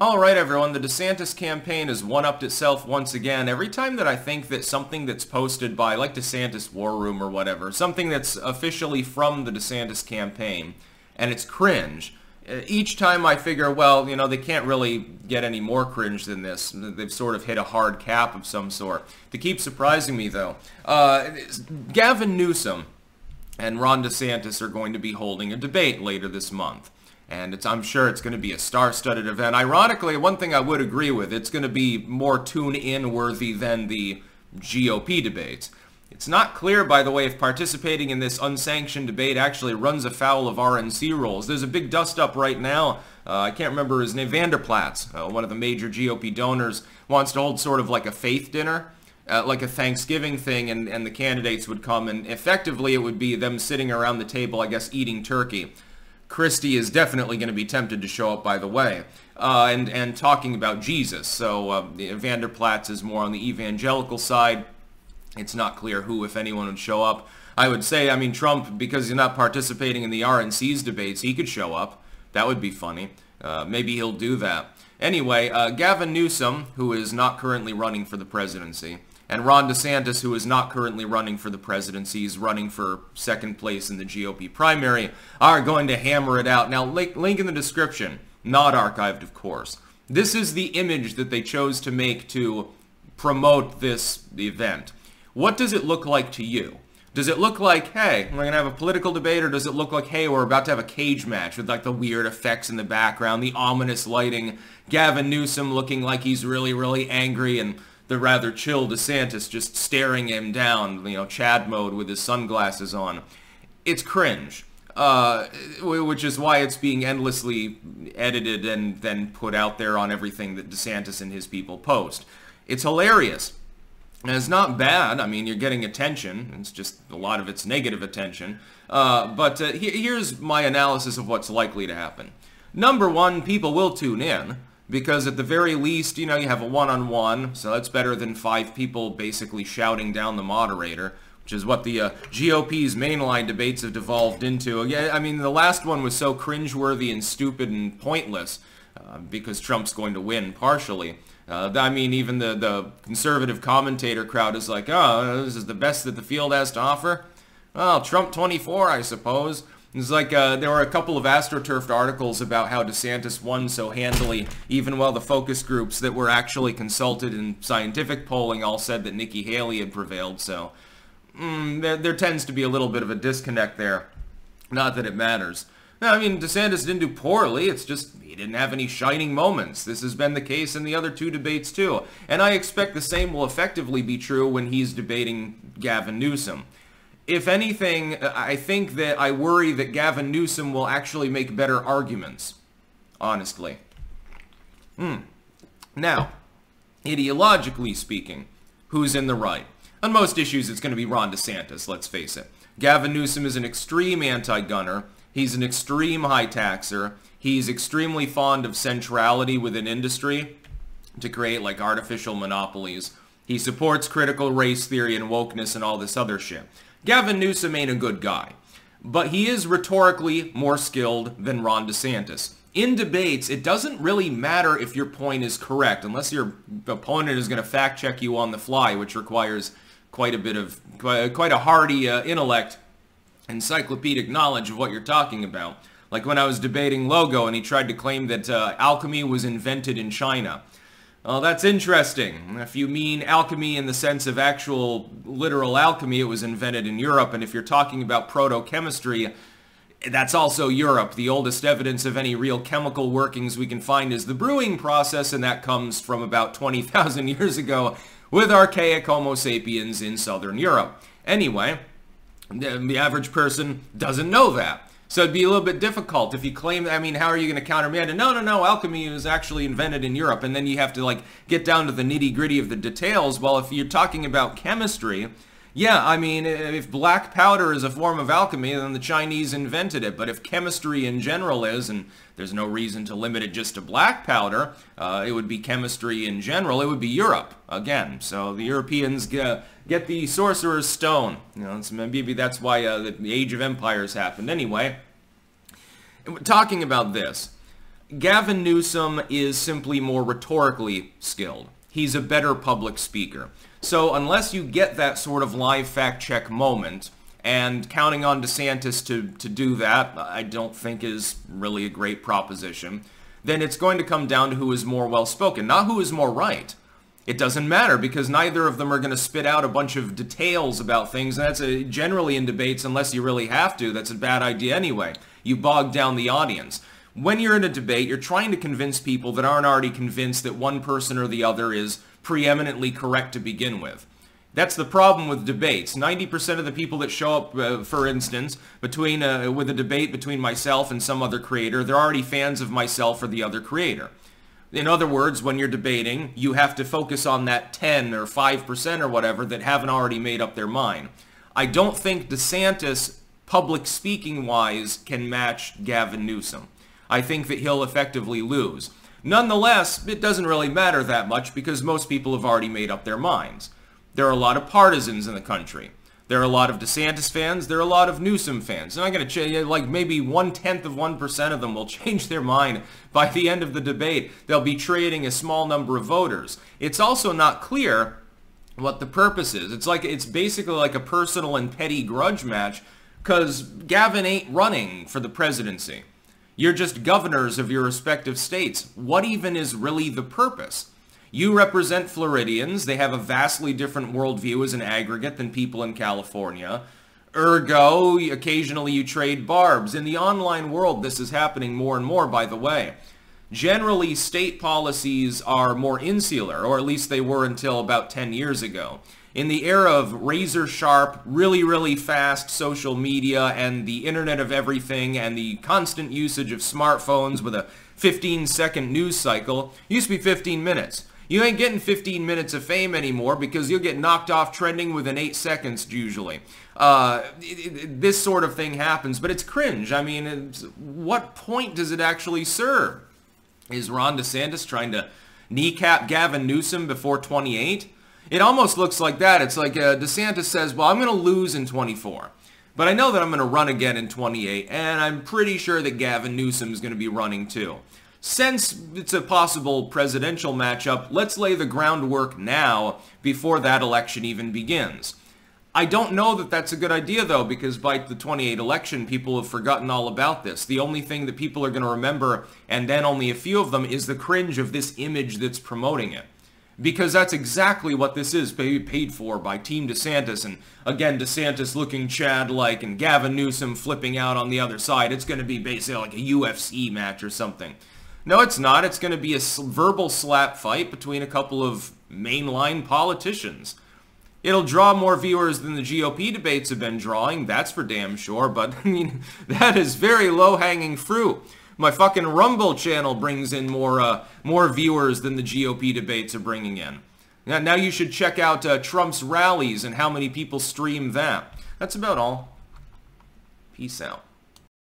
Alright everyone, the Desantis campaign has one-upped itself once again. Every time that I think that something that's posted by, like Desantis War Room or whatever, something that's officially from the DeSantis campaign, and it's cringe, each time I figure, well, you know, they can't really get any more cringe than this. They've sort of hit a hard cap of some sort. They keep surprising me, though. Gavin Newsom and Ron DeSantis are going to be holding a debate later this month. And I'm sure it's going to be a star-studded event. Ironically, one thing I would agree with, it's going to be more tune-in worthy than the GOP debates. It's not clear, by the way, if participating in this unsanctioned debate actually runs afoul of RNC rules. There's a big dust-up right now. I can't remember his name. Vanderplatz, one of the major GOP donors, wants to hold sort of like a faith dinner, like a Thanksgiving thing, and the candidates would come, and effectively it would be them sitting around the table, I guess, eating turkey. Christie is definitely going to be tempted to show up, by the way, and talking about Jesus. So Vanderplatz is more on the evangelical side. It's not clear who, if anyone, would show up. I would say, I mean, Trump, because he's not participating in the RNC's debates, he could show up. That would be funny. Maybe he'll do that. Anyway, Gavin Newsom, who is not currently running for the presidency, and Ron DeSantis, who is not currently running for the presidency, he's running for second place in the GOP primary, are going to hammer it out. Now, link in the description, not archived, of course. This is the image that they chose to make to promote this event. What does it look like to you? Does it look like, hey, we're going to have a political debate, or does it look like, hey, we're about to have a cage match with like the weird effects in the background, the ominous lighting, Gavin Newsom looking like he's really, really angry, and the rather chill DeSantis just staring him down, you know, Chad mode with his sunglasses on. It's cringe, which is why it's being endlessly edited and then put out there on everything that DeSantis and his people post. It's hilarious. And it's not bad. I mean, you're getting attention. It's just a lot of it's negative attention. But here's my analysis of what's likely to happen. Number one, people will tune in, because at the very least, you know, you have a one-on-one, so that's better than 5 people basically shouting down the moderator, which is what the GOP's mainline debates have devolved into. Yeah, I mean, the last one was so cringeworthy and stupid and pointless, because Trump's going to win partially. I mean, even the conservative commentator crowd is like, oh, this is the best that the field has to offer? Well, Trump 24, I suppose. It's like there were a couple of AstroTurfed articles about how DeSantis won so handily, even while the focus groups that were actually consulted in scientific polling all said that Nikki Haley had prevailed. So there tends to be a little bit of a disconnect there. Not that it matters. No, I mean, DeSantis didn't do poorly. It's just he didn't have any shining moments. This has been the case in the other 2 debates, too. And I expect the same will effectively be true when he's debating Gavin Newsom. If anything, I think that I worry that Gavin Newsom will actually make better arguments, honestly. Now, ideologically speaking, who's in the right? On most issues, it's going to be Ron DeSantis, let's face it. Gavin Newsom is an extreme anti-gunner. He's an extreme high taxer. He's extremely fond of centrality within industry to create like artificial monopolies. He supports critical race theory and wokeness and all this other shit. Gavin Newsom ain't a good guy, but he is rhetorically more skilled than Ron DeSantis. In debates, it doesn't really matter if your point is correct, unless your opponent is going to fact check you on the fly, which requires quite a hardy intellect, encyclopedic knowledge of what you're talking about. Like when I was debating Logo and he tried to claim that alchemy was invented in China. Well, that's interesting. If you mean alchemy in the sense of actual literal alchemy, it was invented in Europe. And if you're talking about proto-chemistry, that's also Europe. The oldest evidence of any real chemical workings we can find is the brewing process, and that comes from about 20,000 years ago with archaic Homo sapiens in southern Europe. Anyway, the average person doesn't know that. So it'd be a little bit difficult if you claim, I mean, how are you going to countermand it? No, alchemy was actually invented in Europe. And then you have to, like, get down to the nitty-gritty of the details. Well, if you're talking about chemistry, yeah, I mean, if black powder is a form of alchemy, then the Chinese invented it. But if chemistry in general is, and there's no reason to limit it just to black powder, it would be chemistry in general. It would be Europe, again. So the Europeans get the Sorcerer's Stone. You know, maybe that's why the Age of Empires happened. Anyway, talking about this, Gavin Newsom is simply more rhetorically skilled. He's a better public speaker. So unless you get that sort of live fact-check moment, and counting on DeSantis to do that, I don't think is really a great proposition, then it's going to come down to who is more well-spoken, not who is more right. It doesn't matter because neither of them are going to spit out a bunch of details about things. And that's generally in debates, unless you really have to, that's a bad idea anyway. You bog down the audience. When you're in a debate, you're trying to convince people that aren't already convinced that one person or the other is preeminently correct to begin with. That's the problem with debates. 90% of the people that show up, for instance, with a debate between myself and some other creator, they're already fans of myself or the other creator. In other words, when you're debating, you have to focus on that 10 or 5% or whatever that haven't already made up their mind. I don't think DeSantis, public speaking-wise, can match Gavin Newsom. I think that he'll effectively lose. Nonetheless, it doesn't really matter that much because most people have already made up their minds. There are a lot of partisans in the country. There are a lot of DeSantis fans. There are a lot of Newsom fans. And I'm going to change, like maybe 1/10% of them will change their mind by the end of the debate. They'll be trading a small number of voters. It's also not clear what the purpose is. It's basically like a personal and petty grudge match because Gavin ain't running for the presidency. You're just governors of your respective states. What even is really the purpose? You represent Floridians. They have a vastly different worldview as an aggregate than people in California. Ergo, occasionally you trade barbs. In the online world, this is happening more and more, by the way. Generally, state policies are more insular, or at least they were until about 10 years ago. In the era of razor-sharp, really, really fast social media and the Internet of Everything and the constant usage of smartphones with a 15-second news cycle, it used to be 15 minutes. You ain't getting 15 minutes of fame anymore because you'll get knocked off trending within 8 seconds usually. This sort of thing happens, but it's cringe. I mean, what point does it actually serve? Is Ron DeSantis trying to kneecap Gavin Newsom before 28? It almost looks like that. It's like DeSantis says, well, I'm going to lose in 24. But I know that I'm going to run again in 28, and I'm pretty sure that Gavin Newsom is going to be running too. Since it's a possible presidential matchup, let's lay the groundwork now before that election even begins. I don't know that that's a good idea, though, because by the 28 election, people have forgotten all about this. The only thing that people are going to remember, and then only a few of them, is the cringe of this image that's promoting it. Because that's exactly what this is paid for by Team DeSantis, and again, DeSantis looking Chad-like, and Gavin Newsom flipping out on the other side. It's going to be basically like a UFC match or something. No, it's not. It's going to be a verbal slap fight between a couple of mainline politicians. It'll draw more viewers than the GOP debates have been drawing, that's for damn sure, but, I mean, that is very low-hanging fruit. My fucking Rumble channel brings in more viewers than the GOP debates are bringing in. Now you should check out Trump's rallies and how many people stream that. That's about all. Peace out.